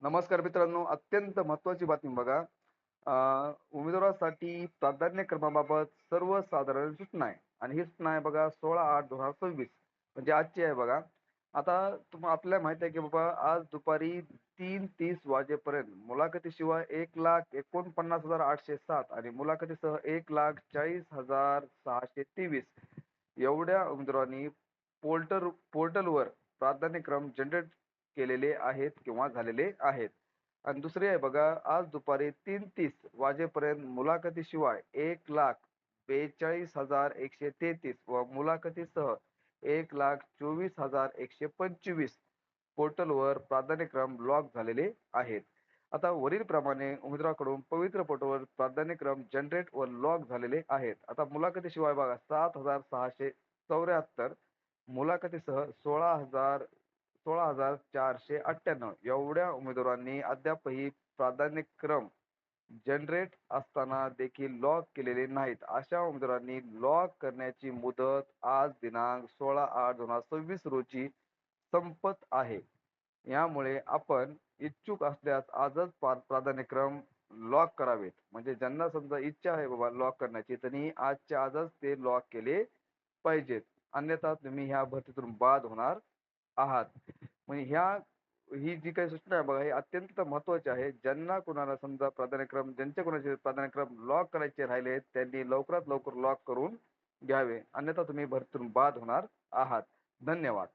नमस्कार मित्रांनो, अत्यंत महत्त्वाची बातमी बघा. उमेदवारासाठी प्राधान्यक्रमाबाबत सर्वसाधारण सूचना आहे आणि ही सूचना आहे बघा 16/8/2026 म्हणजे आजची आहे बघा. आता आपल्याला माहिती आहे की बाबा आज दुपारी 3:30 वाजेपर्यंत मुलाखतीशिवाय 1,49,807 आणि मुलाखतीसह 1,40,623 एवढ्या उमेदवारांनी पोर्टलवर प्राधान्यक्रम जनरेट केलेले आहेत किंवा झालेले आहेत. आणि दुसरी आहे बघा, आज दुपारी 3:30 वाजेपर्यंत मुलाखतीशिवाय 1,42,133 व मुलाखतीसह 1,24,125 पोर्टलवर प्राधान्यक्रम लॉक झालेले आहेत. आता वरील प्रमाणे उमेदवाराकडून पवित्र पोर्टलवर प्राधान्यक्रम जनरेट व लॉक झालेले आहेत. आता मुलाखतीशिवाय बघा 7,674, मुलाखतीसह 16,498 एवढ्या उमेदवारांनी अद्यापही प्राधान्यक्रम जनरेट असताना देखील लॉक केलेले नाहीत. अशा उमेदवारांनी लॉक करण्याची मुदत आज दिनांक 16/8/2026 रोजी संपत आहे. यामुळे आपण इच्छुक असल्यास आजच प्राधान्यक्रम लॉक करावेत. म्हणजे ज्यांना समजा इच्छा आहे बाबा लॉक करण्याची, त्यांनी आजच्या आजच ते लॉक केले पाहिजेत. अन्यथा तुम्ही ह्या भरतीतून बाद होणार आहात. म्हणजे ही जी काही सूचना आहे बघा, ही अत्यंत महत्त्वाची आहे. ज्यांना कुणाला समजा ज्यांचे कोणाचे प्राधान्यक्रम लॉक करायचे राहिले, त्यांनी लवकरात लवकर लॉक करून घ्यावे. अन्यथा तुम्ही भरतीतून बाद होणार आहात. धन्यवाद.